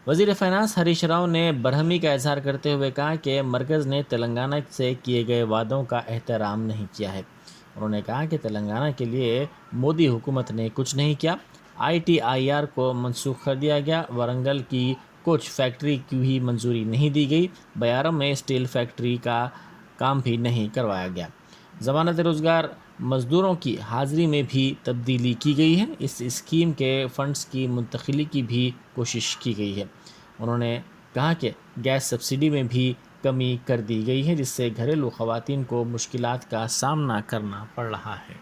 وزیر فائنانس ہریش راؤ نے برہمی کا اظہار کرتے ہوئے کہا کہ مرکز نے تلنگانہ سے کیے گئے وعدوں کا احترام نہیں کیا ہے۔ انہوں نے کہا کہ تلنگانہ کے لیے مودی حکومت نے کچھ نہیں کیا، ITIR کو منسوخ کر دیا گیا، ورنگل کی کوچ فیکٹری کی بھی منظوری نہیں دی گئی، بیارم میں اسٹیل فیکٹری کا کام بھی نہیں کروایا گیا۔ ضمانت روزگار مزدوروں کی حاضری میں بھی تبدیلی کی گئی ہے، اس اسکیم کے فنڈز کی منتقلی کی بھی کوشش کی گئی ہے۔ انہوں نے کہا کہ گیس سبسڈی میں بھی کمی کر دی گئی ہے، جس سے گھریلو خواتین کو مشکلات کا سامنا کرنا پڑ رہا ہے۔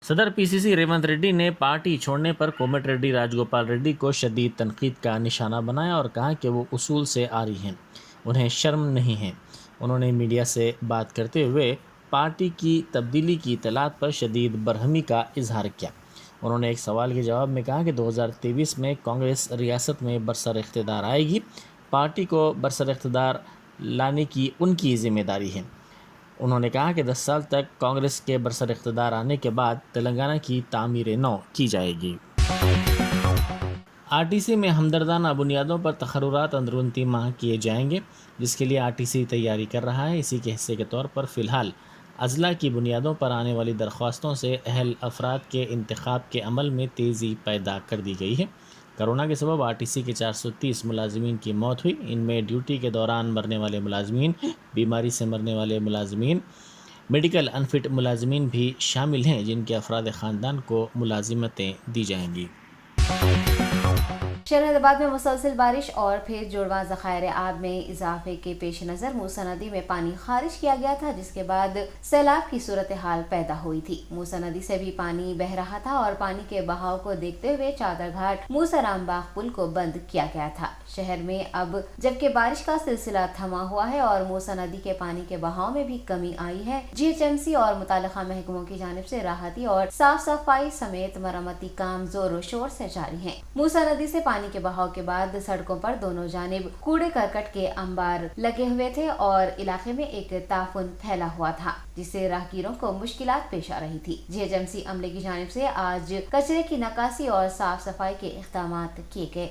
صدر PCC ریونت ریڈی نے پارٹی چھوڑنے پر کومٹ ریڈی راجگوپال ریڈی کو شدید تنقید کا نشانہ بنایا اور کہا کہ وہ اصول سے عاری ہیں، انہیں شرم نہیں ہے۔ انہوں نے میڈیا سے بات کرتے ہوئے پارٹی کی تبدیلی کی اطلاعات پر شدید برہمی کا اظہار کیا۔ انہوں نے ایک سوال کے جواب میں کہا کہ 2023 میں کانگریس ریاست میں برسر اقتدار آئے گی، پارٹی کو برسر اقتدار لانے کی ان کی ذمہ داری ہے۔ انہوں نے کہا کہ 10 سال تک کانگریس کے برسر اقتدار آنے کے بعد تلنگانہ کی تعمیر نو کی جائے گی۔ RTC میں ہمدردانہ بنیادوں پر تقررات اندرون 3 ماہ کیے جائیں گے، جس کے لیے RTC تیاری کر رہا ہے۔ اسی کے حصے کے طور پر فی الحال اضلاع کی بنیادوں پر آنے والی درخواستوں سے اہل افراد کے انتخاب کے عمل میں تیزی پیدا کر دی گئی ہے۔ کرونا کے سبب RTC کے 430 ملازمین کی موت ہوئی، ان میں ڈیوٹی کے دوران مرنے والے ملازمین، بیماری سے مرنے والے ملازمین، میڈیکل انفٹ ملازمین بھی شامل ہیں، جن کے افراد خاندان کو ملازمتیں دی جائیں گی۔ شہر حیدرآباد میں مسلسل بارش اور پھر جڑواں ذخائر آب میں اضافے کے پیش نظر موسی ندی میں پانی خارج کیا گیا تھا، جس کے بعد سیلاب کی صورتحال پیدا ہوئی تھی۔ موسی ندی سے بھی پانی بہہ رہا تھا اور پانی کے بہاؤ کو دیکھتے ہوئے چادر گھاٹ موسی رام باغ پل کو بند کیا گیا تھا۔ شہر میں اب جبکہ بارش کا سلسلہ تھما ہوا ہے اور موسی ندی کے پانی کے بہاؤ میں بھی کمی آئی ہے، GHMC اور متعلقہ محکموں کی جانب سے راحتی اور صاف صفائی سمیت مرمتی کام زور و شور سے جاری ہیں۔ موسی ندی سے پانی کے بہاؤ کے بعد سڑکوں پر دونوں جانب کوڑے کرکٹ کے انبار لگے ہوئے تھے اور علاقے میں ایک تعفن پھیلا ہوا تھا، جس سے راہگیروں کو مشکلات پیش آ رہی تھی۔ GHMC عملے کی جانب سے آج کچرے کی نکاسی اور صاف صفائی کے اقدامات کیے گئے۔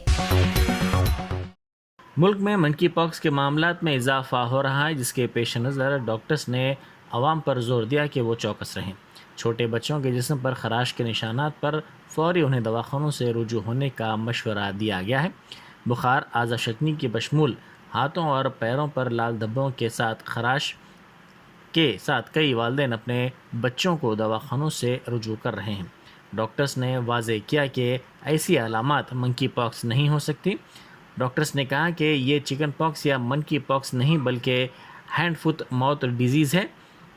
ملک میں منکی پاکس کے معاملات میں اضافہ ہو رہا ہے، جس کے پیش نظر ڈاکٹرز نے عوام پر زور دیا کہ وہ چوکس رہیں۔ چھوٹے بچوں کے جسم پر خراش کے نشانات پر فوری انہیں دواخانوں سے رجوع ہونے کا مشورہ دیا گیا ہے۔ بخار، اعضا شکنی کی بشمول ہاتھوں اور پیروں پر لال دھبوں کے ساتھ خراش کے ساتھ کئی والدین اپنے بچوں کو دواخانوں سے رجوع کر رہے ہیں۔ ڈاکٹرز نے واضح کیا کہ ایسی علامات منکی پاکس نہیں ہو سکتی۔ ڈاکٹرز نے کہا کہ یہ چکن پاکس یا منکی پاکس نہیں بلکہ ہینڈ فٹ ماؤتھ ڈیزیز ہے۔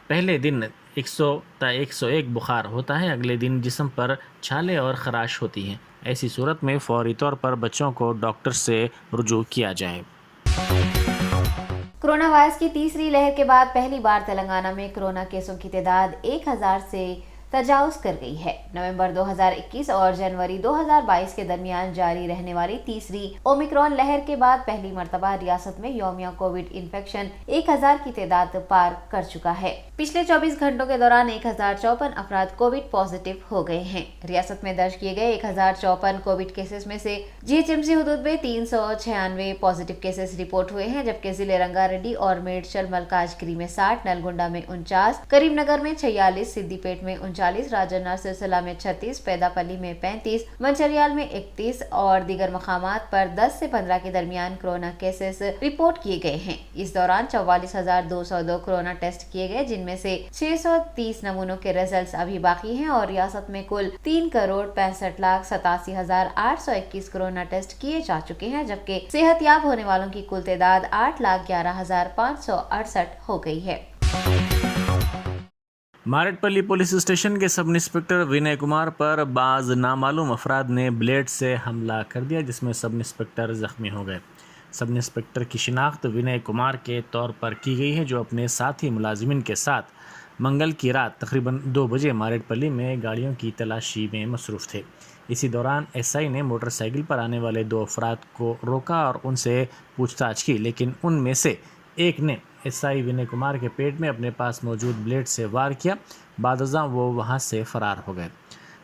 پہلے دن 100 تا 101 بخار ہوتا ہے، اگلے دن جسم پر چھالے اور خراش ہوتی ہیں۔ ایسی صورت میں فوری طور پر بچوں کو ڈاکٹر سے رجوع کیا جائے۔ کورونا وائرس کی تیسری لہر کے بعد پہلی بار تلنگانہ میں کورونا کیسوں کی تعداد 1000 سے تجاوز کر گئی ہے۔ نومبر 2021 اور جنوری 2022 کے درمیان جاری رہنے والی تیسری اومیکرون لہر کے بعد پہلی مرتبہ ریاست میں یومیہ کووڈ انفیکشن 1000 کی تعداد پار کر چکا ہے۔ پچھلے 24 گھنٹوں کے دوران 1054 افراد کووڈ پازیٹیو ہو گئے ہیں۔ ریاست میں درج کیے گئے 1054 کووڈ کیسز میں سے GHMC حدود میں 396 پازیٹیو کیسز رپورٹ ہوئے ہیں، جبکہ ضلع رنگا ریڈی اور میڈچل ملکاجگیری میں 60، نلگنڈا میں 49، کریم نگر میں 46، سدی پیٹ میں 39، راجنہ سلسلہ میں 36، پیدا پلی میں 35، منچریال میں 31 اور دیگر مقامات پر 10 سے 15 کے درمیان کورونا کیسز رپورٹ کیے گئے ہیں۔ اس دوران 44,202 کورونا ٹیسٹ کیے گئے، جن میں سے 630 نمونوں کے ریزلٹس ابھی باقی ہیں اور ریاست میں کل 3,65,87,821 کورونا ٹیسٹ کیے جا چکے ہیں، جبکہ صحت یاب ہونے والوں کی کل تعداد 8,11,568 ہو گئی ہے۔ ماریٹ پلی پولیس اسٹیشن کے سب انسپکٹر ونے کمار پر بعض نامعلوم افراد نے بلیڈ سے حملہ کر دیا، جس میں سب انسپکٹر زخمی ہو گئے۔ سب انسپکٹر کی شناخت ونے کمار کے طور پر کی گئی ہے، جو اپنے ساتھی ملازمین کے ساتھ منگل کی رات تقریباً 2 بجے ماریٹ پلی میں گاڑیوں کی تلاشی میں مصروف تھے۔ اسی دوران SI نے موٹر سائیکل پر آنے والے 2 افراد کو روکا اور ان سے پوچھ تاچھ کی، لیکن ان میں سے ایک نے SI ونے کمار کے پیٹ میں اپنے پاس موجود بلیڈ سے وار کیا۔ بعد ازاں وہ وہاں سے فرار ہو گئے۔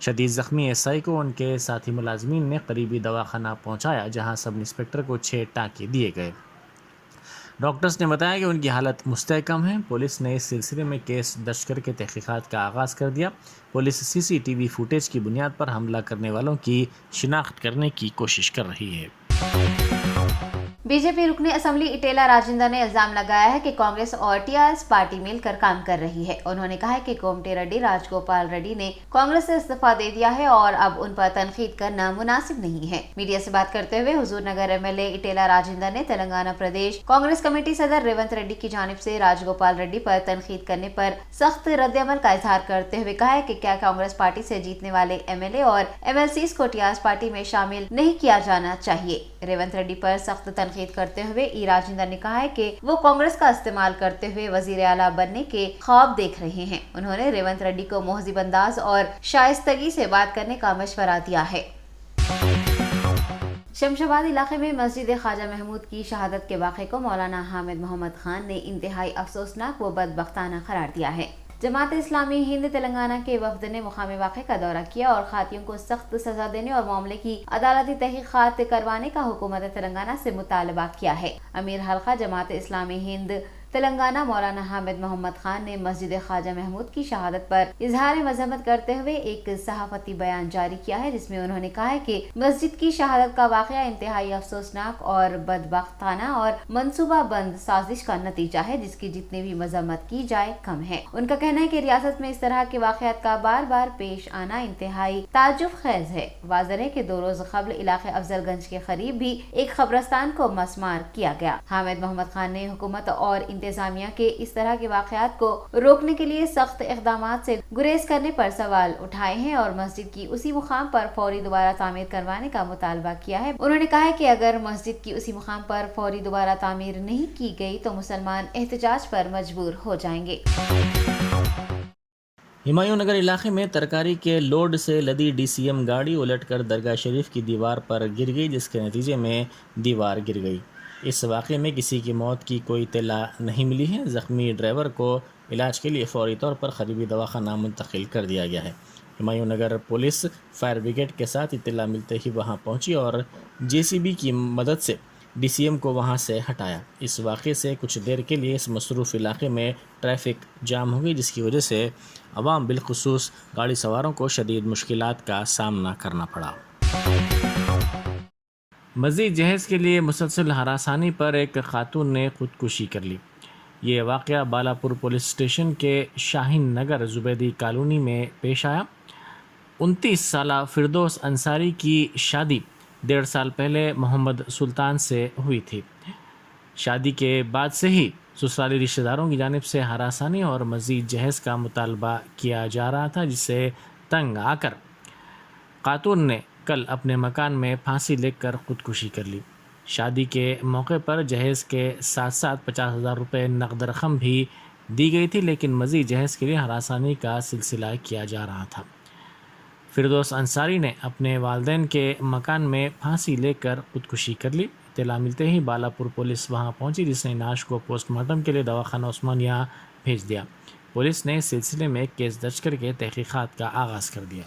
شدید زخمی ایس آئی کو ان کے ساتھی ملازمین نے قریبی دواخانہ پہنچایا جہاں سب انسپکٹر کو 6 ٹانکے دیے گئے۔ ڈاکٹرز نے بتایا کہ ان کی حالت مستحکم ہے۔ پولیس نے اس سلسلے میں کیس درج کر کے تحقیقات کا آغاز کر دیا۔ پولیس سی سی ٹی وی فوٹیج کی بنیاد پر حملہ کرنے والوں کی شناخت کرنے کی کوشش کر رہی ہے۔ بی جے پی رکن اسمبلی اٹیلا راجندر نے الزام لگایا ہے کہ کانگریس اور ٹی آر ایس پارٹی مل کر کام کر رہی ہے۔ انہوں نے کہا ہے کہ کومٹی ریڈی راج گوپال ریڈی نے کانگریس سے استعفیٰ دے دیا ہے اور اب ان پر تنقید کرنا مناسب نہیں ہے۔ میڈیا سے بات کرتے ہوئے Huzur Nagar M L A Etela Rajender نے تلنگانہ پردیش کانگریس کمیٹی صدر ریونت ریڈی کی جانب سے راج گوپال ریڈی پر تنقید کرنے پر سخت رد عمل کا اظہار کرتے ہوئے کہا ہے کہ کیا کانگریس پارٹی سے جیتنے والے ایم ایل اے اور ایم ایل سیز کو ٹی آر ایس پارٹی میں شامل نہیں کیا جانا چاہیے۔ ریونت ریڈی پر سخت تنقید کرتے ہوئے ای راجندر نے کہا ہے کہ وہ کانگریس کا استعمال کرتے ہوئے وزیر اعلیٰ بننے کے خواب دیکھ رہے ہیں۔ انہوں نے ریونت ریڈی کو مہذب انداز اور شائستگی سے بات کرنے کا مشورہ دیا ہے۔ شمشاباد علاقے میں مسجد خواجہ محمود کی شہادت کے واقعے کو مولانا حامد محمد خان نے انتہائی افسوسناک و بدبختانہ قرار دیا ہے۔ جماعت اسلامی ہند تلنگانہ کے وفد نے مقامی واقعے کا دورہ کیا اور خاطیوں کو سخت سزا دینے اور معاملے کی عدالتی تحقیقات کروانے کا حکومت تلنگانہ سے مطالبہ کیا ہے۔ امیر حلقہ جماعت اسلامی ہند تلنگانہ مولانا حامد محمد خان نے مسجد خواجہ محمود کی شہادت پر اظہار مذمت کرتے ہوئے ایک صحافتی بیان جاری کیا ہے، جس میں انہوں نے کہا ہے کہ مسجد کی شہادت کا واقعہ انتہائی افسوسناک اور بدبختانہ اور منصوبہ بند سازش کا نتیجہ ہے، جس کی جتنی بھی مذمت کی جائے کم ہے۔ ان کا کہنا ہے کہ ریاست میں اس طرح کے واقعات کا بار بار پیش آنا انتہائی تعجب خیز ہے۔ واضح ہے کہ 2 روز قبل علاقے افضل گنج کے قریب بھی ایک قبرستان کو مسمار کیا گیا۔ حامد محمد خان نے حکومت اور انتظامیہ کے اس طرح کے واقعات کو روکنے کے لیے سخت اقدامات سے گریز کرنے پر سوال اٹھائے ہیں اور مسجد کی اسی مقام پر فوری دوبارہ تعمیر کروانے کا مطالبہ کیا ہے۔ انہوں نے کہا ہے کہ اگر مسجد کی اسی مقام پر فوری دوبارہ تعمیر نہیں کی گئی تو مسلمان احتجاج پر مجبور ہو جائیں گے۔ ہمایوں نگر علاقے میں ترکاری کے لوڈ سے لدی ڈی سی ایم گاڑی الٹ کر درگاہ شریف کی دیوار پر گر گئی، جس کے نتیجے میں دیوار گر گئی۔ اس واقعے میں کسی کی موت کی کوئی اطلاع نہیں ملی ہے۔ زخمی ڈرائیور کو علاج کے لیے فوری طور پر قریبی دواخانہ منتقل کر دیا گیا ہے۔ Humayun Nagar police fire brigade کے ساتھ اطلاع ملتے ہی وہاں پہنچی اور جے سی بی کی مدد سے ڈی سی ایم کو وہاں سے ہٹایا۔ اس واقعے سے کچھ دیر کے لیے اس مصروف علاقے میں ٹریفک جام ہو گئی، جس کی وجہ سے عوام بالخصوص گاڑی سواروں کو شدید مشکلات کا سامنا کرنا پڑا۔ مزید جہیز کے لیے مسلسل ہراسانی پر ایک خاتون نے خودکشی کر لی۔ یہ واقعہ بالاپور پولیس اسٹیشن کے شاہین نگر زبیدی کالونی میں پیش آیا۔ 29 سالہ فردوس انصاری کی شادی 1.5 سال پہلے محمد سلطان سے ہوئی تھی۔ شادی کے بعد سے ہی سسرالی رشتہ داروں کی جانب سے ہراسانی اور مزید جہیز کا مطالبہ کیا جا رہا تھا، جس سے تنگ آ کر خاتون نے کل اپنے مکان میں پھانسی لے کر خودکشی کر لی۔ شادی کے موقع پر جہیز کے ساتھ ساتھ 50,000 روپے نقد رقم بھی دی گئی تھی، لیکن مزید جہیز کے لیے ہراسانی کا سلسلہ کیا جا رہا تھا۔ فردوس انصاری نے اپنے والدین کے مکان میں پھانسی لے کر خودکشی کر لی۔ اطلاع ملتے ہی بالاپور پولیس وہاں پہنچی، جس نے لاش کو پوسٹ مارٹم کے لیے دواخانہ عثمانیہ بھیج دیا۔ پولیس نے اس سلسلے میں کیس درج کر کے تحقیقات کا آغاز کر دیا۔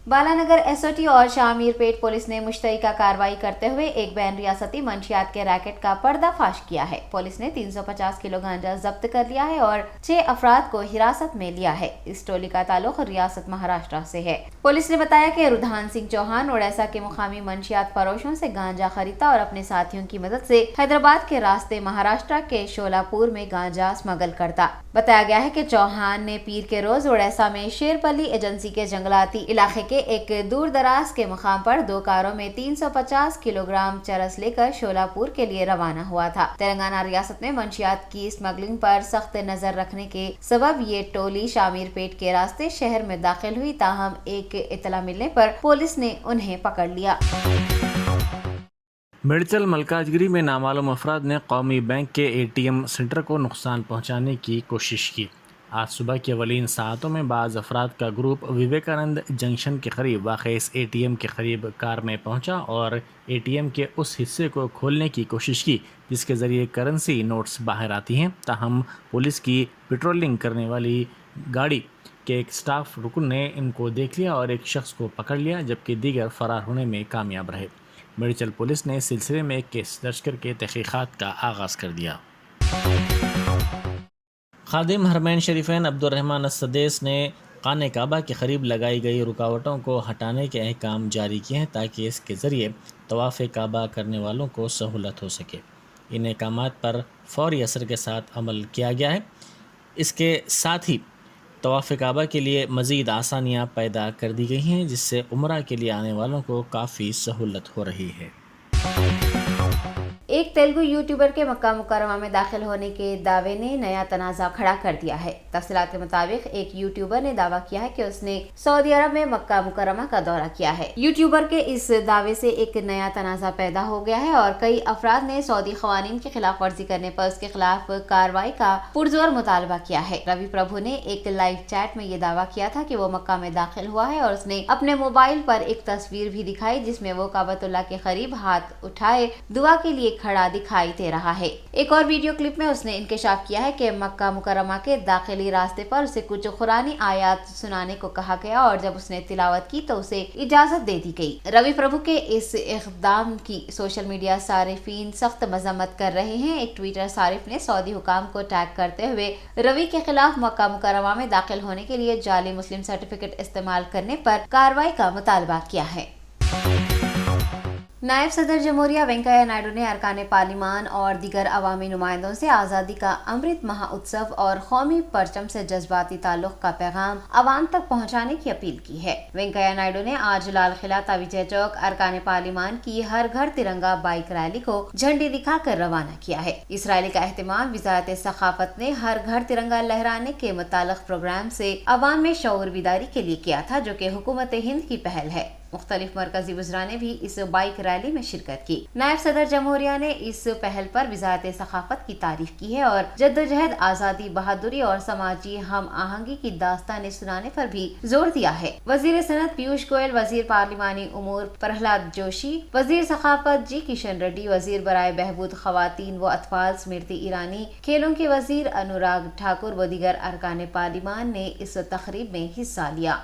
بالانگر ایس او ٹی اور شامیر پیٹ پولیس نے مشترکہ کارروائی کرتے ہوئے ایک بین ریاستی منشیات کے ریکٹ کا پردہ فاش کیا ہے۔ پولیس نے 350 کلو گانجا ضبط کر لیا ہے اور 6 افراد کو حراست میں لیا ہے۔ اس ٹولی کا تعلق ریاست مہاراشٹر سے ہے۔ پولیس نے بتایا کہ رودھان سنگھ چوہان اڑیسہ کے مقامی منشیات فروشوں سے گانجا خریدتا اور اپنے ساتھیوں کی مدد سے حیدرآباد کے راستے مہاراشٹر کے شولاپور میں گانجا اسمگل کرتا۔ بتایا گیا ہے کہ چوہان نے پیر کے روز اڑیسہ میں شیر پلی ایجنسی کے جنگلاتی علاقے کے ایک دور دراز کے مقام پر 2 کاروں میں 350 کلو گرام چرس لے کر شولاپور کے لیے روانہ ہوا تھا۔ تلنگانہ ریاست میں منشیات کی اسمگلنگ پر سخت نظر رکھنے کے سبب یہ ٹولی شامیر پیٹ کے راستے شہر میں داخل ہوئی، تاہم ایک اطلاع ملنے پر پولیس نے انہیں پکڑ لیا۔ میڈچل ملکاجگری میں نامعلوم افراد نے قومی بینک کے اے ٹی ایم سینٹر کو نقصان پہنچانے کی کوشش کی۔ آج صبح کے اولین ساعتوں میں بعض افراد کا گروپ وویکانند جنکشن کے قریب واقع اس اے ٹی ایم کے قریب کار میں پہنچا اور اے ٹی ایم کے اس حصے کو کھولنے کی کوشش کی جس کے ذریعے کرنسی نوٹس باہر آتی ہیں، تاہم پولیس کی پیٹرولنگ کرنے والی گاڑی کے ایک سٹاف رکن نے ان کو دیکھ لیا اور ایک شخص کو پکڑ لیا، جبکہ دیگر فرار ہونے میں کامیاب رہے۔ میڈیچل پولیس نے اس سلسلے میں ایک کیس درج کر کے تحقیقات کا آغاز کر دیا۔ خادم حرمین شریفین عبد الرحمن السدیس نے خانہ کعبہ کے قریب لگائی گئی رکاوٹوں کو ہٹانے کے احکام جاری کیے ہیں تاکہ اس کے ذریعے طواف کعبہ کرنے والوں کو سہولت ہو سکے۔ ان احکامات پر فوری اثر کے ساتھ عمل کیا گیا ہے۔ اس کے ساتھ ہی طواف کعبہ کے لیے مزید آسانیاں پیدا کر دی گئی ہیں، جس سے عمرہ کے لیے آنے والوں کو کافی سہولت ہو رہی ہے۔ ایک تیلگو یوٹیوبر کے مکہ مکرمہ میں داخل ہونے کے دعوے نے نیا تنازع کھڑا کر دیا ہے۔ تفصیلات کے مطابق ایک یوٹیوبر نے دعویٰ کیا ہے کہ اس نے سعودی عرب میں مکہ مکرمہ کا دورہ کیا ہے۔ یوٹیوبر کے اس دعوے سے ایک نیا تنازع پیدا ہو گیا ہے اور کئی افراد نے سعودی قوانین کی خلاف ورزی کرنے پر اس کے خلاف کارروائی کا پرزور مطالبہ کیا ہے۔ روی پربھو نے ایک لائیو چیٹ میں یہ دعویٰ کیا تھا کہ وہ مکہ میں داخل ہوا ہے اور اس نے اپنے موبائل پر ایک تصویر بھی دکھائی جس میں وہ کعبۃ اللہ کے قریب ہاتھ اٹھائے دعا کے لیے کھڑا دکھائی دے رہا ہے۔ ایک اور ویڈیو کلپ میں اس نے انکشاف کیا ہے کہ مکہ مکرمہ کے داخلی راستے پر اسے کچھ قرآنی آیات سنانے کو کہا گیا اور جب اس نے تلاوت کی تو اسے اجازت دے دی گئی۔ روی پربھو کے اس اقدام کی سوشل میڈیا صارفین سخت مذمت کر رہے ہیں۔ ایک ٹویٹر صارف نے سعودی حکام کو ٹیگ کرتے ہوئے روی کے خلاف مکہ مکرمہ میں داخل ہونے کے لیے جعلی مسلم سرٹیفکیٹ استعمال کرنے پر کارروائی کا مطالبہ کیا ہے۔ نائب صدر جمہوریہ وینکیا نائیڈو نے ارکان پارلیمان اور دیگر عوامی نمائندوں سے آزادی کا امرت مہوتسو اور قومی پرچم سے جذباتی تعلق کا پیغام عوام تک پہنچانے کی اپیل کی ہے۔ وینکیا نائیڈو نے آج لال قلعہ تا وجے چوک ارکان پارلیمان کی ہر گھر ترنگا بائیک ریلی کو جھنڈی دکھا کر روانہ کیا ہے۔ اس ریلی کا اہتمام وزارت ثقافت نے ہر گھر ترنگا لہرانے کے متعلق پروگرام سے عوام میں شعور بیداری کے لیے کیا تھا، جو کہ حکومت ہند کی پہل ہے۔ مختلف مرکزی وزراء نے بھی اس بائیک ریلی میں شرکت کی۔ نائب صدر جمہوریہ نے اس پہل پر وزارت ثقافت کی تعریف کی ہے اور جدوجہد آزادی، بہادری اور سماجی ہم آہنگی کی داستانیں سنانے پر بھی زور دیا ہے۔ وزیر صنعت پیوش گوئل، وزیر پارلیمانی امور پرہلاد جوشی، وزیر ثقافت جی کشن ریڈی، وزیر برائے بہبود خواتین و اطفال اسمرتی ایرانی، کھیلوں کے وزیر انوراگ ٹھاکر و دیگر ارکان پارلیمان نے اس تقریب میں حصہ لیا۔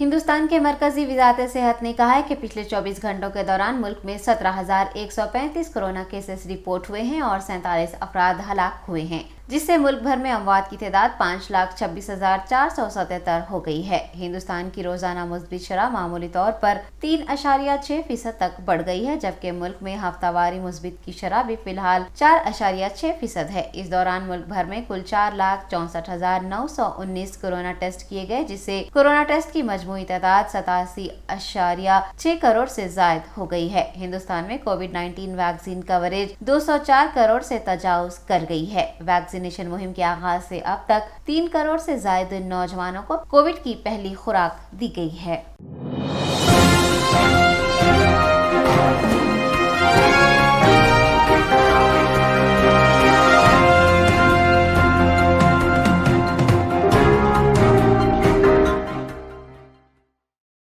ہندوستان کے مرکزی وزارت صحت نے کہا ہے کہ پچھلے 24 گھنٹوں کے دوران ملک میں 17,135 کورونا کیسز رپورٹ ہوئے ہیں اور 47 افراد ہلاک ہوئے ہیں، جس سے ملک بھر میں اموات کی تعداد 5,26,477 ہو گئی ہے۔ ہندوستان کی روزانہ مثبت شرح معمولی طور پر 3.6% تک بڑھ گئی ہے، جبکہ ملک میں ہفتہ واری مثبت کی شرح بھی فی الحال 4.6% ہے۔ اس دوران ملک بھر میں کل 4,64,919 کورونا ٹیسٹ کیے گئے، جس سے کورونا ٹیسٹ کی مجموعی تعداد 87.6 کروڑ سے زائد ہو گئی ہے۔ ہندوستان میں کووڈ-19 ویکسین کوریج 204 کروڑ سے تجاوز کر گئی ہے۔ ویکسینیشن مہم کے آغاز سے اب تک 3 کروڑ سے زائد نوجوانوں کو کووڈ کی پہلی خوراک دی گئی ہے۔